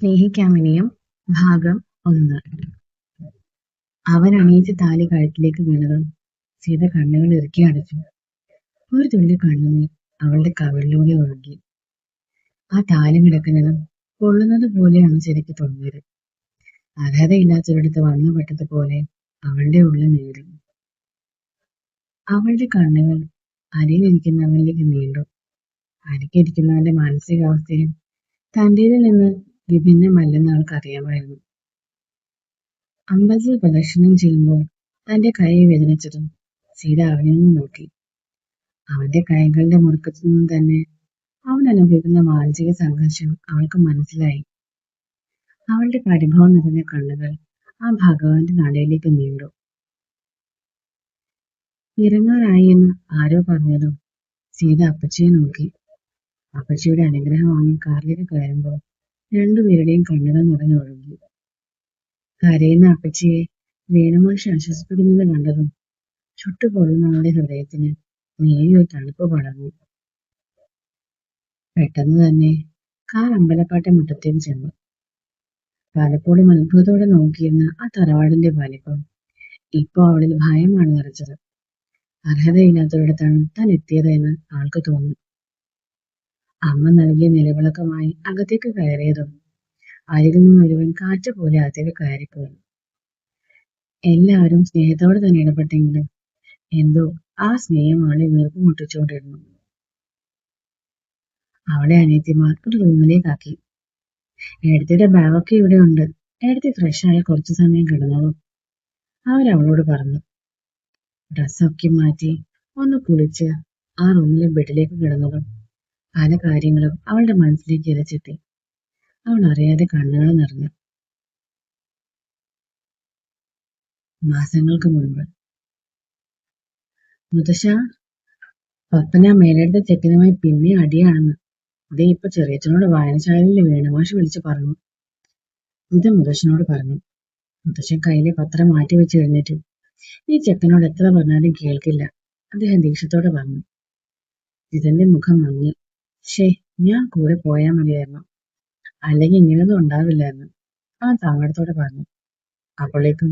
സ്നേഹിക്കാമിനിയും ഭാഗം 1. അവൻ അണിയിച്ച താലി കഴുത്തിലേക്ക് വീണതും സീത കണ്ണുകൾ ഇറുക്കി അടച്ചു. ഒരു തുള്ളി കണ്ണുനീർ അവളുടെ കവിളിലൂടെ ഒഴുകി. ആ താലി കിടക്കുന്നതും കൊള്ളുന്നത് പോലെയാണ് ശരിക്ക് തോന്നിയത്. അർഹതയില്ലാത്തവരടുത്ത് വന്നുപെട്ടതുപോലെ അവളുടെ ഉള്ളിൽ നേറി. അവളുടെ കണ്ണുകൾ അരിയിലിരിക്കുന്നവനിലേക്ക് നീണ്ടു. അരിക്കിരിക്കുന്നവന്റെ മാനസികാവസ്ഥയും തന്റേതിൽ നിന്ന് വിഭിന്നമല്ലെന്ന് അവൾക്ക് അറിയാമായിരുന്നു. അമ്പലത്തിൽ പ്രദക്ഷിണം ചെയ്യുമ്പോൾ തന്റെ കൈ വേദനിച്ചതും സീത അവനിൽ നിന്ന് നോക്കി. അവന്റെ കൈകളുടെ മുറുക്കത്തിൽ നിന്ന് തന്നെ അവൻ അനുഭവിക്കുന്ന മാനസിക സംഘർഷം അവൾക്ക് മനസ്സിലായി. അവളുടെ പരിഭവം നിറഞ്ഞ കണ്ണുകൾ ആ ഭഗവാന്റെ നടയിലേക്ക് നീണ്ടു. ഇറങ്ങാറായി എന്ന് ആരോ പറഞ്ഞതും സീത അപ്പച്ചിയെ നോക്കി. അപ്പച്ചിയുടെ അനുഗ്രഹം വാങ്ങി കാറിലേക്ക് കയറുമ്പോൾ രണ്ടുപേരുടെയും കണ്ണുകൾ നിറഞ്ഞൊഴുകി. കരയുന്ന അപ്പച്ചിയെ വേണുമാഷ് ആശ്വസിപ്പിക്കുന്നത് കണ്ടതും ചുട്ടുപൊള്ളുന്ന അവളുടെ ഹൃദയത്തിന് നേരിയൊരു തണുപ്പ് പടർന്നു. പെട്ടെന്ന് തന്നെ കാർ അമ്പലപ്പാട്ടെ മുറ്റത്തേക്ക് ചെന്നു. പലപ്പോഴും അത്ഭുതത്തോടെ നോക്കിയിരുന്ന ആ തറവാടിന്റെ വലിപ്പം ഇപ്പോ അവളിൽ ഭയമാണ് നിറച്ചത്. അർഹതയില്ലാത്തവരിടത്താണ് താൻ എത്തിയതെന്ന് ആൾക്ക് തോന്നി. അമ്മ നൽകിയ നിലവിളക്കമായി അകത്തേക്ക് കയറിയതും അരികിൽ നിന്നൊരുവൻ കാറ്റ് പോലെ അകത്തേക്ക് കയറിപ്പോയി. എല്ലാവരും സ്നേഹത്തോടെ തന്നെ ഇടപെട്ടെങ്കിലും എന്തോ ആ സ്നേഹം അവളെ വീർപ്പ് മുട്ടിച്ചുകൊണ്ടിരുന്നു. അവളെ അനിയത്തിമാർ ഒരു റൂമിലേക്കാക്കി. എടുത്തിയുടെ ബാഗൊക്കെ ഇവിടെ ഉണ്ട്, എടുത്തി ഫ്രഷായി കുറച്ചു സമയം കിടന്നതും അവരവളോട് പറഞ്ഞു. ഡ്രസ്സൊക്കെ മാറ്റി ഒന്ന് കുളിച്ച് ആ റൂമിലെ ബെഡിലേക്ക് കിടന്നതും പല കാര്യങ്ങളും അവളുടെ മനസ്സിലേക്ക് ഇരച്ചെത്തി. അവൾ അറിയാതെ കണ്ണുകൾ നിറഞ്ഞു. മാസങ്ങൾക്ക് മുൻപ് മുത്തശ്ശ, പപ്പന മേലെടുത്ത ചെക്കനുമായി പിന്നെ അടിയാണെന്ന് അതേ ഇപ്പൊ ചെറിയച്ഛനോട് വായനശാലയിൽ വേണുമാഷ് വിളിച്ചു പറഞ്ഞു. ഇത് മുത്തശ്ശനോട് പറഞ്ഞു. മുത്തശ്ശൻ കയ്യിലെ പത്രം മാറ്റി വെച്ച് എഴുന്നേറ്റു. ഈ ചെക്കനോട് എത്ര പറഞ്ഞാലും കേൾക്കില്ല, അദ്ദേഹം ദേഷ്യത്തോടെ പറഞ്ഞു. ജിതന്റെ മുഖം മങ്ങി. ഞാൻ കൂടെ പോയാ മതിയായിരുന്നു, അല്ലെങ്കിൽ ഇങ്ങനെയൊന്നും ഉണ്ടാവില്ലായിരുന്നു, അവൻ സങ്കടത്തോടെ പറഞ്ഞു. അപ്പോഴേക്കും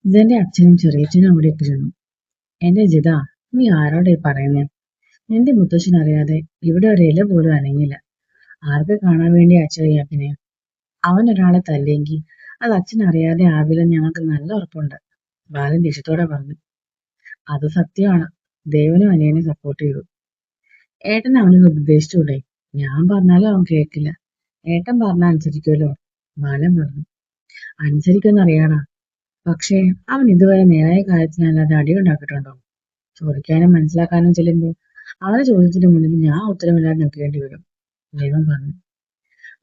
ജിതന്റെ അച്ഛനും ചെറിയച്ഛനും അവിടേക്ക് ചെന്നു. എന്റെ ജിത, നീ ആരോടെ പറയുന്നേ? നിന്റെ മുത്തശ്ശൻ അറിയാതെ ഇവിടെ ഒരു ഇല പോലും അനങ്ങില്ല. ആർക്ക് കാണാൻ വേണ്ടി അച്ഛനെ? അവൻ ഒരാളെ തല്ലിയെങ്കിൽ അത് അച്ഛൻ അറിയാതെ ആവില്ലെന്ന് ഞങ്ങൾക്ക് നല്ല ഉറപ്പുണ്ട്, ബാലൻ ദേഷ്യത്തോടെ പറഞ്ഞു. അത് സത്യമാണ്, ദേവനും അനിയനെ സപ്പോർട്ട് ചെയ്തു. ഏട്ടൻ അവനൊന്ന് ഉപദേശിച്ചൂടെ? ഞാൻ പറഞ്ഞാലും അവൻ കേൾക്കില്ല, ഏട്ടൻ പറഞ്ഞാൽ അനുസരിക്കുമല്ലോ, ബാലൻ പറഞ്ഞു. അനുസരിക്കുമെന്നറിയാടാ, പക്ഷേ അവൻ ഇതുവരെ നേരായ കാര്യത്തിനല്ലാതെ അടിയുണ്ടാക്കിയിട്ടുണ്ടോ? ചോദിക്കാനും മനസ്സിലാക്കാനും ചെല്ലുമ്പോൾ അവന്റെ ചോദ്യത്തിന് മുന്നിൽ ഞാൻ ഉത്തരമില്ലാതെ നിൽക്കേണ്ടി വരും, ദൈവം പറഞ്ഞു.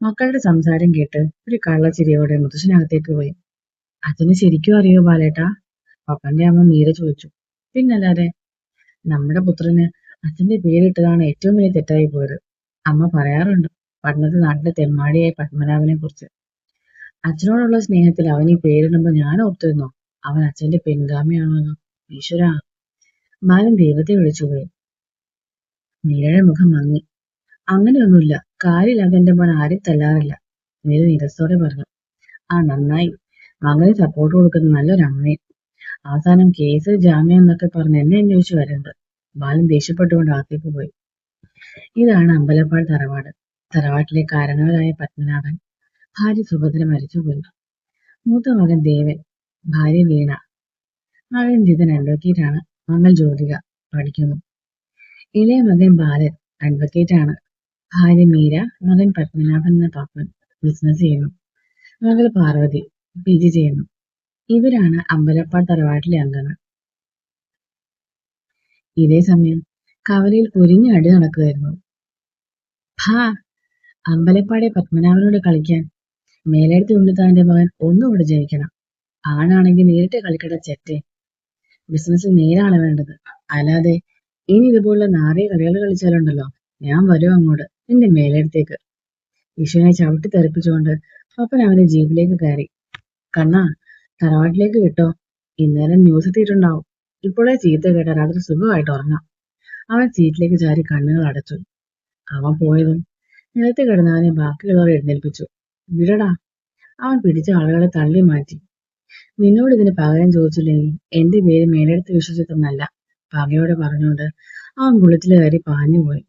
മക്കളുടെ സംസാരം കേട്ട് ഒരു കള്ളച്ചിരിയോടെ മുത്തശ്ശനകത്തേക്ക് പോയി. അച്ഛന് ശരിക്കും അറിയോ ബാലേട്ടാ? പപ്പന്റെ അമ്മ മീര ചോദിച്ചു. പിന്നല്ലാതെ, നമ്മുടെ പുത്രന് അച്ഛന്റെ പേരിട്ടതാണ് ഏറ്റവും വലിയ തെറ്റായി പോയത്. അമ്മ പറയാറുണ്ട് പട്ടണത്തെ നാട്ടിലെ തെമ്മാടിയായ പത്മനാഭനെ കുറിച്ച്. അച്ഛനോടുള്ള സ്നേഹത്തിൽ അവൻ ഈ പേരിടുമ്പോ ഞാൻ ഓർത്തിരുന്നോ അവൻ അച്ഛന്റെ പിൻഗാമിയാണെന്നോ? ഈശ്വരാ! ബാലൻ ദൈവത്തെ വിളിച്ചുപോയി. മീരയുടെ മുഖം മങ്ങി. അങ്ങനെയൊന്നുമില്ല, കാര്യമില്ലാതെ എന്റെ മോൻ ആരും തല്ലാറില്ല, മീര നിരസത്തോടെ പറഞ്ഞു. ആ നന്നായി, മകന് സപ്പോർട്ട് കൊടുക്കുന്ന നല്ലൊരു അമ്മയും. അവസാനം കേസ് ജാമ്യം എന്നൊക്കെ പറഞ്ഞ് എന്നെ അന്വേഷിച്ചു വരുന്നുണ്ട്. ബാലൻ ദേഷ്യപ്പെട്ടുകൊണ്ട് അകത്തേക്ക് പോയി. ഇതാണ് അമ്പലപ്പാട് തറവാട്. തറവാട്ടിലെ കാരണവരായ പത്മനാഭൻ, ഭാര്യ സുഭദ്ര മരിച്ചുപോയി. മൂത്ത മകൻ ദേവൻ, ഭാര്യ വീണ, മകൻ ജിതൻ അഡ്വക്കേറ്റാണ്, മകൾ ജ്യോതിക പഠിക്കുന്നു. ഇളയ മകൻ ബാലൻ അഡ്വക്കേറ്റാണ്, ഭാര്യ മീര, മകൻ പത്മനാഭൻ എന്ന പാപ്പൻ ബിസിനസ് ചെയ്യുന്നു, മകൾ പാർവതി PG ചെയ്യുന്നു. ഇവരാണ് അമ്പലപ്പാട് തറവാട്ടിലെ അംഗങ്ങൾ. ഇതേ സമയം കവലയിൽ പൊരിഞ്ഞ അടി നടക്കുകയായിരുന്നു. അമ്പലപ്പാടെ പത്മനാഭനോട് കളിക്കാൻ മേലെടുത്ത് ഉണ്ണിത്താന്റെ മകൻ ഒന്നുകൂടെ ജയിക്കണം. ആണാണെങ്കിൽ നേരിട്ട് കളിക്കട ചെറ്റെ. ബിസിനസ് നേരാണ് വേണ്ടത്, അല്ലാതെ ഇനി ഇതുപോലുള്ള നാറിയ കളികൾ കളിച്ചാലുണ്ടല്ലോ ഞാൻ വരും അങ്ങോട്ട് നിന്റെ മേലെടുത്തേക്ക്. വിഷുവിനെ ചവിട്ടി തെറിപ്പിച്ചുകൊണ്ട് പപ്പൻ അവന്റെ ജീപ്പിലേക്ക് കയറി. കണ്ണാ, തറവാട്ടിലേക്ക് കിട്ടോ, ഇന്നേരം ന്യൂസ് എത്തിയിട്ടുണ്ടാവും, ഇപ്പോഴേ ചീത്ത കേട്ട രാത്രി സുഖമായിട്ട് ഉറങ്ങാം. അവൻ സീറ്റിലേക്ക് ചാരി കണ്ണുകൾ അടച്ചു. അവൻ പോയതും നിലത്ത് കിടന്നവനെ ബാക്കിയുള്ളവർ എഴുന്നേൽപ്പിച്ചു. വിടടാ. അവൻ പിടിച്ച ആളുകളെ തള്ളി മാറ്റി. നിന്നോട് ഇതിന് പകരം ചോദിച്ചില്ലെങ്കിൽ എന്റെ പേര് മേലെടുത്ത് വിശ്വസിക്കുന്നല്ല, പകയോടെ പറഞ്ഞുകൊണ്ട് അവൻ ബുള്ളറ്റിൽ കയറി പാഞ്ഞുപോയി.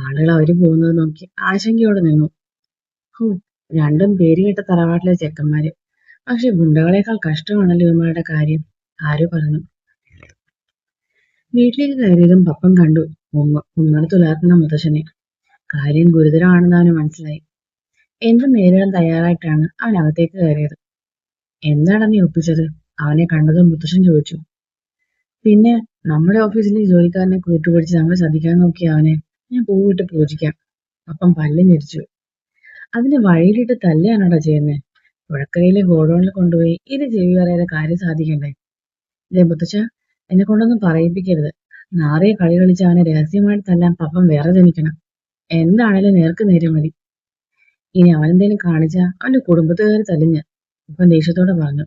ആളുകൾ അവര് പോകുന്നത് നോക്കി ആശങ്കയോടെ നിന്നു. ഹൂ, രണ്ടും പേര് കേട്ട തറവാട്ടിലെ ചെക്കന്മാര്. പക്ഷെ ഗുണ്ടകളെക്കാൾ കഷ്ടമാണല്ലോ ഇവന്മാരുടെ കാര്യം, ആരോ പറഞ്ഞു. വീട്ടിലേക്ക് കയറിയതും പപ്പൻ കണ്ടു ഉമ്മറത്തുലാർക്കുന്ന മുത്തശ്ശനെ. കാര്യം ഗുരുതരമാണെന്ന് അവന് മനസ്സിലായി. എന്തും നേരിടാൻ തയ്യാറായിട്ടാണ് അവൻ അകത്തേക്ക് കയറിയത്. എന്താണ് നീ ഒപ്പിച്ചത്? അവനെ കണ്ടതും മുത്തശ്ശൻ ചോദിച്ചു. പിന്നെ നമ്മുടെ ഓഫീസിലെ ജോലിക്കാരനെ കൂട്ടുപിടിച്ച് നമ്മൾ ചതിക്കാൻ നോക്കിയ അവനെ ഞാൻ പൂവിട്ട് പൂജിക്കാം. അപ്പം പല്ല് ഞെരിച്ചു. അതിന് വഴിയിലിട്ട് തല്ലുകയാണോടാ ചെയ്യുന്നേ? പുഴക്കരയിലെ ഗോഡൌണിൽ കൊണ്ടുപോയി ഇത് ചെവി പറയാതെ കാര്യം സാധിക്കണ്ടേ? ഇതേ മുത്തശ്ശ, എന്നെ കൊണ്ടൊന്നും പറയിപ്പിക്കരുത്. നാറിയ കളി കളിച്ച് അവനെ രഹസ്യമായിട്ട് തല്ലാൻ പപ്പൻ വേറെ ജനിക്കണം. എന്താണേലും നേർക്ക് നേരെ മതി. ഇനി അവനെന്തേലും കാണിച്ചാ അവന്റെ കുടുംബത്തെ കയറി തല്ലിഞ്ഞ്, അപ്പൻ ദേഷ്യത്തോടെ പറഞ്ഞു.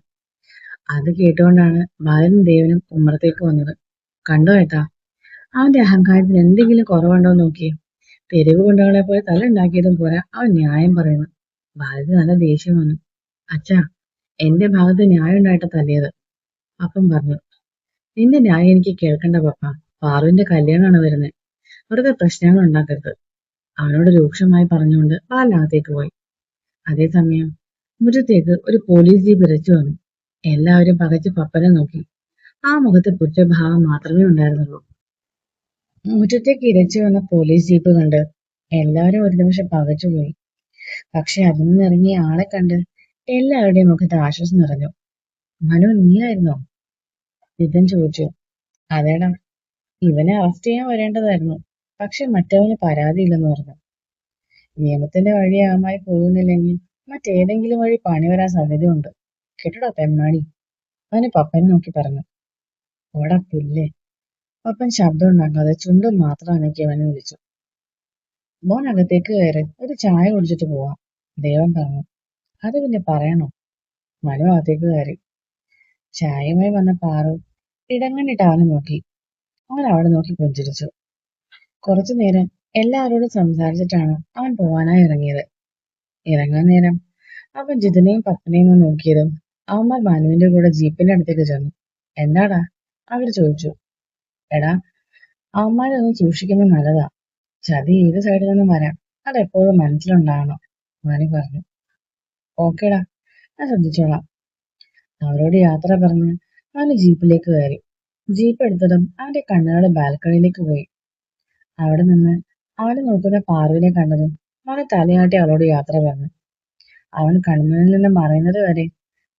അത് കേട്ടുകൊണ്ടാണ് ബാലനും ദേവനും ഉമ്മറത്തേക്ക് വന്നത്. കണ്ടോ ഏട്ടാ, അവന്റെ അഹങ്കാരത്തിന് എന്തെങ്കിലും കുറവുണ്ടോ നോക്കിയേ. തെരുവ് ഗുണ്ടകളെ പോലെ തല്ലുണ്ടാക്കിയതും പോരാ, അവൻ ന്യായം പറയുന്നു. ബാലന് നല്ല ദേഷ്യം വന്നു. അച്ഛാ, എന്റെ ഭാഗത്ത് ന്യായം ഉണ്ടായിട്ട് തല്ലിയത്, അപ്പം പറഞ്ഞു. നിന്റെ ന്യായം എനിക്ക് കേൾക്കണ്ട പപ്പ. പാറുവിന്റെ കല്യാണമാണ് വരുന്നത്. വെറുതെ പ്രശ്നങ്ങൾ ഉണ്ടാക്കരുത്, അവനോട് രൂക്ഷമായി പറഞ്ഞുകൊണ്ട് ബാലനകത്തേക്ക് പോയി. അതേസമയം മുറ്റത്തേക്ക് ഒരു പോലീസ് ജീപ്പ് ഇരച്ചു വന്നു. എല്ലാവരും പകച്ച് പപ്പനെ നോക്കി. ആ മുഖത്ത് പുറ്റഭാവം മാത്രമേ ഉണ്ടായിരുന്നുള്ളൂ. മുറ്റത്തേക്ക് ഇരച്ചു വന്ന പോലീസ് ജീപ്പ് കണ്ട് എല്ലാവരും ഒരു നിമിഷം പകച്ചുപോയി. പക്ഷെ അതിൽ നിന്ന് ഇറങ്ങിയ ആളെ കണ്ട് എല്ലാവരുടെയും മുഖത്ത് ആശ്വാസം നിറഞ്ഞു. മനു, നീയായിരുന്നോ? വിധൻ ചോദിച്ചു. അതേടാ, ഇവനെ അറസ്റ്റ് ചെയ്യാൻ വരേണ്ടതായിരുന്നു. പക്ഷെ മറ്റവന് പരാതിയില്ലെന്ന് പറഞ്ഞു. നിയമത്തിന്റെ വഴി അവമായി പോകുന്നില്ലെങ്കിൽ മറ്റേതെങ്കിലും വഴി പണി വരാൻ സാധ്യതയുണ്ട്. കേട്ടോടാ തെമ്മാടി, അവന് പപ്പനെ നോക്കി പറഞ്ഞു. ഓടാ പുല്ലേ. പപ്പൻ ശബ്ദം ഉണ്ടാക്കാതെ ചുണ്ടും മാത്രം അനക്കി അവനെ വിളിച്ചു. മോൻ അകത്തേക്ക് കയറി ഒരു ചായ കുടിച്ചിട്ട് പോവാം, ദേവൻ പറഞ്ഞു. അത് പിന്നെ പറയണോ? മനു അകത്തേക്ക് കയറി. ചായയുമായി വന്ന പാറു ഇടങ്ങണിട്ട് അവനെ നോക്കി. അവൻ അവിടെ നോക്കി പുഞ്ചിരിച്ചു. കുറച്ചു നേരം എല്ലാവരോടും സംസാരിച്ചിട്ടാണ് അവൻ പോവാനായി ഇറങ്ങിയത്. ഇറങ്ങാൻ നേരം അവൻ ജിതിനെയും പപ്പനെയും നോക്കിയതും അവന്മാർ മനുവിന്റെ കൂടെ ജീപ്പിന്റെ അടുത്തേക്ക് ചെന്നു. എന്താടാ? അവര് ചോദിച്ചു. എടാ, അവന്മാരൊന്നും സൂക്ഷിക്കുന്നത് നല്ലതാ. ചതി ഏത് സൈഡിൽ നിന്നും വരാം, അതെപ്പോഴും മനസ്സിലുണ്ടാകണം, മനു പറഞ്ഞു. ഓക്കേടാ, ഞാൻ ശ്രദ്ധിച്ചോളാം. അവരോട് യാത്ര പറഞ്ഞ് അവന് ജീപ്പിലേക്ക് കയറി. ജീപ്പ് എടുത്തതും അവന്റെ കണ്ണുകൾ ബാൽക്കണിയിലേക്ക് പോയി. അവിടെ നിന്ന് അവനെ നോക്കുന്ന പാറുവിനെ കണ്ടതും അവനെ തലയാട്ടി അവളോട് യാത്ര പറഞ്ഞു. അവൻ കൺമുന്നിൽ നിന്ന് മറയുന്നത് വരെ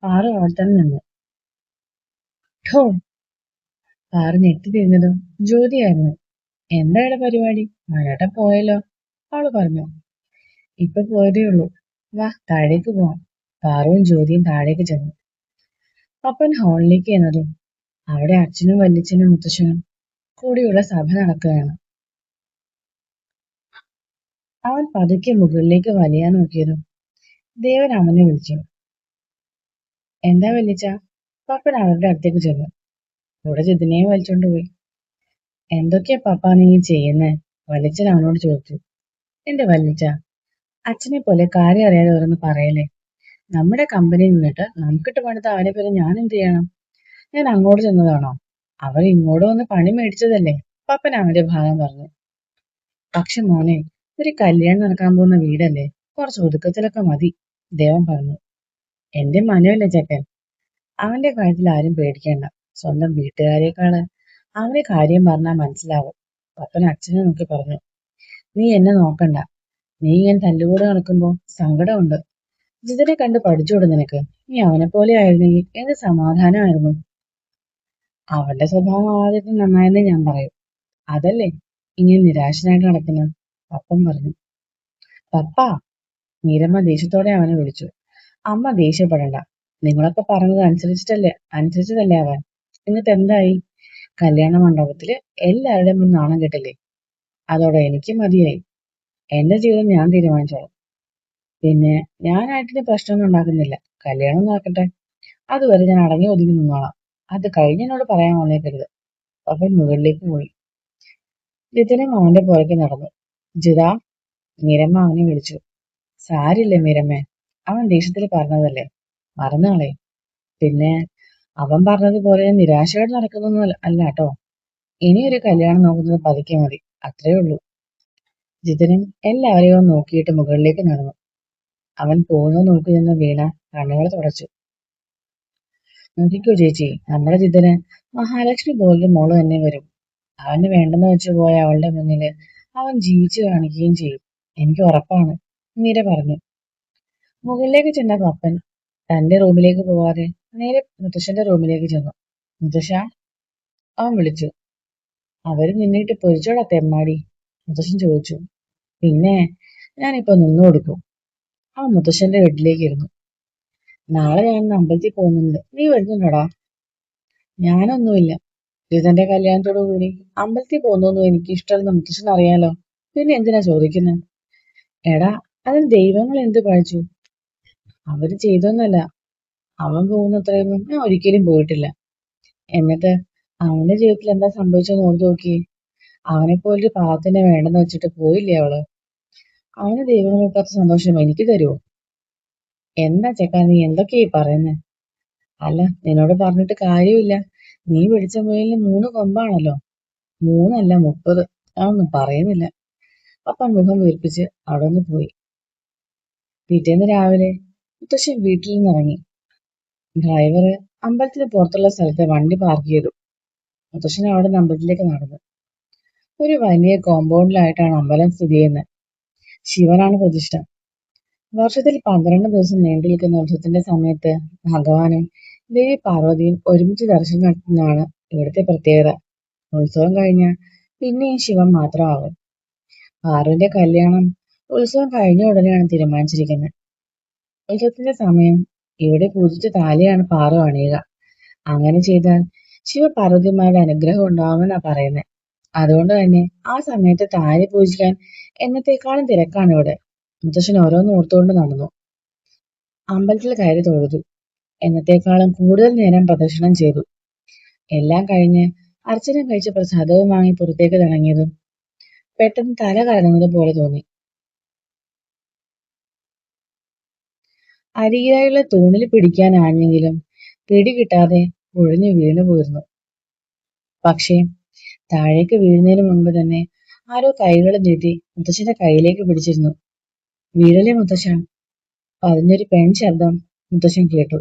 പാറു അവിടെ തന്നെ നിന്നു. ഠോ! പാറു ഞെട്ടി തിരിഞ്ഞതും ജ്യോതിയായിരുന്നു. എന്താ ഇവിടെ പരിപാടി? മഴേട്ടൻ പോയല്ലോ, അവള് പറഞ്ഞു. ഇപ്പൊ പോയതേ ഉള്ളൂ, വാ താഴേക്ക് പോവാം. പാറുവും ജ്യോതിയും താഴേക്ക് ചെന്നു. പപ്പൻ ഹാളിലേക്ക് എന്നതും അവിടെ അച്ഛനും വല്യച്ഛനും മുത്തശ്ശനും കൂടിയുള്ള സഭ നടക്കുകയാണ്. അവൻ പതുക്കെ മുകളിലേക്ക് വലിയാൻ നോക്കിയതും ദേവൻ അവനെ വിളിച്ചു. എന്താ വല്യച്ഛ? പപ്പൻ അവരുടെ അടുത്തേക്ക് ചെന്നു. കൂടെ ജിതിനെയും വലിച്ചോണ്ട് പോയി. എന്തൊക്കെയാ പപ്പ നീ ചെയ്യുന്നേ? വല്യച്ഛൻ അവനോട് ചോദിച്ചു. എന്റെ വല്യച്ഛ, അച്ഛനെ പോലെ കാര്യം അറിയാതെ ഓരോന്ന് പറയല്ലേ. നമ്മുടെ കമ്പനിയിൽ നിന്നിട്ട് നമുക്കിട്ട് പണിത അവനെ പേര് ഞാൻ എന്ത് ചെയ്യണം? ഞാൻ അങ്ങോട്ട് ചെന്നതാണോ? അവർ ഇങ്ങോട്ട് വന്ന് പണി മേടിച്ചതല്ലേ, പപ്പൻ അവന്റെ ഭാഗം പറഞ്ഞു. പക്ഷെ മോനെ, ഒരു കല്യാണം നടക്കാൻ പോകുന്ന വീടല്ലേ, കുറച്ച് ഒതുക്കത്തിലൊക്കെ മതി, ദേവൻ പറഞ്ഞു. എന്റെ മനുവല്ലേ ചെക്കൻ, അവന്റെ കാര്യത്തിൽ ആരും പേടിക്കേണ്ട. സ്വന്തം വീട്ടുകാരെക്കാള് അവന്റെ കാര്യം പറഞ്ഞാൽ മനസ്സിലാവും, പപ്പൻ അച്ഛനെ നോക്കി പറഞ്ഞു. നീ എന്നെ നോക്കണ്ട. നീ ഇങ്ങനെ തല്ലുകൂടെ നടക്കുമ്പോ സങ്കടമുണ്ട്. ജിതിനെ കണ്ട് പഠിച്ചോട് നിനക്ക്. നീ അവനെ പോലെ ആയിരുന്നെങ്കിൽ എന്ത് സമാധാനമായിരുന്നു. അവന്റെ സ്വഭാവം ആദ്യത്തെ നന്നായെന്ന് ഞാൻ പറയും. അതല്ലേ ഇങ്ങനെ നിരാശനായിട്ട് നടക്കുന്നത്, പപ്പൻ പറഞ്ഞു. പപ്പാ, മീരമ്മ ദേഷ്യത്തോടെ അവനെ വിളിച്ചു. അമ്മ ദേഷ്യപ്പെടണ്ട. നിങ്ങളൊക്കെ പറഞ്ഞത് അനുസരിച്ചതല്ലേ അവൻ. എന്നിട്ട് എന്തായി? കല്യാണ മണ്ഡപത്തില് എല്ലാവരുടെയും മുൻ നാണം കെട്ടില്ലേ? അതോടെ എനിക്ക് മതിയായി. എന്റെ ജീവിതം ഞാൻ തീരുമാനിച്ചോളാം. പിന്നെ ഞാനായിട്ടിന് പ്രശ്നമൊന്നും ഉണ്ടാക്കുന്നില്ല. കല്യാണം നടക്കട്ടെ, അതുവരെ ഞാൻ അടങ്ങി ഒതുങ്ങി നിന്നോളാം. അത് കഴിഞ്ഞ് എന്നോട് പറയാൻ വന്നേക്കരുത്. അവൻ മുകളിലേക്ക് പോയി. ജിതനും അവന്റെ പുറകെ നടന്നു. ജിതാ, മീരമ്മ അവനെ വിളിച്ചു. സാരില്ലേ മീരമ്മേ, അവൻ ദേഷ്യത്തിൽ പറഞ്ഞതല്ലേ, മറന്നുകളെ. പിന്നെ അവൻ പറഞ്ഞതുപോലെ നിരാശയോടെ നടക്കുന്നൊന്നും അല്ല കേട്ടോ. ഇനിയൊരു കല്യാണം നോക്കുന്നത് പതുക്കെ മതി, അത്രേ ഉള്ളൂ. ജിതനും എല്ലാവരെയും നോക്കിയിട്ട് മുകളിലേക്ക് നടന്നു. അവൻ പോകുന്നത് നോക്കി നിന്ന് വീണ കണ്ണുകൾ തുടച്ചു. നോക്കിക്കോ ചേച്ചി, നമ്മുടെ ജിതന് മഹാലക്ഷ്മി പോലൊരു മോള് തന്നെ വരും. അവന് വേണ്ടെന്ന് വെച്ച് പോയ അവളുടെ മുന്നില് അവൻ ജീവിച്ചു കാണിക്കുകയും ചെയ്യും, എനിക്ക് ഉറപ്പാണ്, മീര പറഞ്ഞു. മുകളിലേക്ക് ചെന്ന പപ്പൻ തന്റെ റൂമിലേക്ക് പോവാതെ നേരെ മുത്തശ്ശന്റെ റൂമിലേക്ക് ചെന്നു. മുത്തശ്ശ, അവൻ വിളിച്ചു. അവര് നിന്നിട്ട് പൊരിച്ചോടാ തെമ്മാടി, മുത്തശ്ശൻ ചോദിച്ചു. പിന്നെ ഞാനിപ്പോ നിന്നു കൊടുക്കും. അവൻ മുത്തശ്ശന്റെ വീട്ടിലേക്ക് ഇരുന്നു. നാളെ ഞാൻ അമ്പലത്തിൽ പോകുന്നുണ്ട്, നീ വരുന്നുണ്ടോടാ? ഞാനൊന്നുമില്ല. ജിതന്റെ കല്യാണത്തോടു കൂടി അമ്പലത്തിൽ പോകുന്നൊന്നും എനിക്ക് ഇഷ്ടമല്ലെന്ന് മുത്തശ്ശൻ അറിയാലോ, പിന്നെ എന്തിനാ ചോദിക്കുന്നത്? എടാ, അതിന് ദൈവങ്ങൾ എന്ത് പഴിച്ചു? അവര് ചെയ്തൊന്നല്ല. അവൻ പോകുന്നത്രയൊന്നും ഞാൻ ഒരിക്കലും പോയിട്ടില്ല. എന്നിട്ട് അവന്റെ ജീവിതത്തിൽ എന്താ സംഭവിച്ചെന്ന് ഓർത്തു നോക്കി. അവനെപ്പോലൊരു പാവത്തിനെ വേണ്ടെന്ന് വെച്ചിട്ട് പോയില്ലേ അവള്. അവന് ദൈവം കൊടുക്കാത്ത സന്തോഷം എനിക്ക് തരുമോ? എന്താ ചെക്കാ നീ എന്തൊക്കെയാ പറയുന്നേ? അല്ല, നിന്നോട് പറഞ്ഞിട്ട് കാര്യമില്ല. നീ പിടിച്ച മുയലിന് 3 കൊമ്പാണല്ലോ. 3 അല്ല 30. അതൊന്നും പറയുന്നില്ല. അപ്പൻ മുഖം വീർപ്പിച്ച് അവിടെ നിന്ന് പോയി. പിറ്റേന്ന് രാവിലെ മുത്തശ്ശൻ വീട്ടിൽ നിന്ന് ഇറങ്ങി. ഡ്രൈവർ അമ്പലത്തിന് പുറത്തുള്ള സ്ഥലത്ത് വണ്ടി പാർക്ക് ചെയ്തു. മുത്തശ്ശൻ അവിടെ നിന്ന് അമ്പലത്തിലേക്ക് നടന്നു. ഒരു വലിയ കോമ്പൗണ്ടിലായിട്ടാണ് അമ്പലം സ്ഥിതി ചെയ്യുന്നത്. ശിവനാണ് പ്രതിഷ്ഠ. വർഷത്തിൽ 12 ദിവസം നീണ്ടു നിൽക്കുന്ന ഉത്സവത്തിന്റെ സമയത്ത് ഭഗവാനും ദേവി പാർവതിയും ഒരുമിച്ച് ദർശനം നടത്തുന്നതാണ് ഇവിടുത്തെ പ്രത്യേകത. ഉത്സവം കഴിഞ്ഞാൽ പിന്നെയും ശിവൻ മാത്രമാകും. പാറുവിന്റെ കല്യാണം ഉത്സവം കഴിഞ്ഞ ഉടനെയാണ് തീരുമാനിച്ചിരിക്കുന്നത്. ഉത്സവത്തിന്റെ സമയം ഇവിടെ പൂജിച്ച താലിയാണ് പാറു അണിയുക. അങ്ങനെ ചെയ്താൽ ശിവപാർവതിമാരുടെ അനുഗ്രഹം ഉണ്ടാവുമെന്നാ പറയുന്നത്. അതുകൊണ്ട് തന്നെ ആ സമയത്ത് താലി പൂജിക്കാൻ എന്നത്തെക്കാളും തിരക്കാണ് ഇവിടെ. മുത്തശ്ശൻ ഓരോന്ന് ഓർത്തുകൊണ്ട് നടന്നു. അമ്പലത്തിൽ കയറി തൊഴുതു. എന്നത്തെക്കാളും കൂടുതൽ നേരം പ്രദക്ഷിണം ചെയ്തു. എല്ലാം കഴിഞ്ഞ് അർച്ചന കഴിച്ച പ്രസാദവും വാങ്ങി പുറത്തേക്ക് തിളങ്ങിയതും പെട്ടെന്ന് തല കറങ്ങുന്നത് പോലെ തോന്നി. അരികിലായുള്ള തൂണിൽ പിടിക്കാൻ ആഞ്ഞെങ്കിലും പിടി കിട്ടാതെ കുഴഞ്ഞു വീണു പോയിരുന്നു. പക്ഷേ താഴേക്ക് വീഴുന്നതിന് മുൻപ് തന്നെ ആരോ കൈകൾ നീട്ടി മുത്തശ്ശന്റെ കയ്യിലേക്ക് പിടിച്ചിരുന്നു. വീഴലെ മുത്തശ്ശ, പതിഞ്ഞൊരു പെൺ ശബ്ദം മുത്തശ്ശൻ കേട്ടു.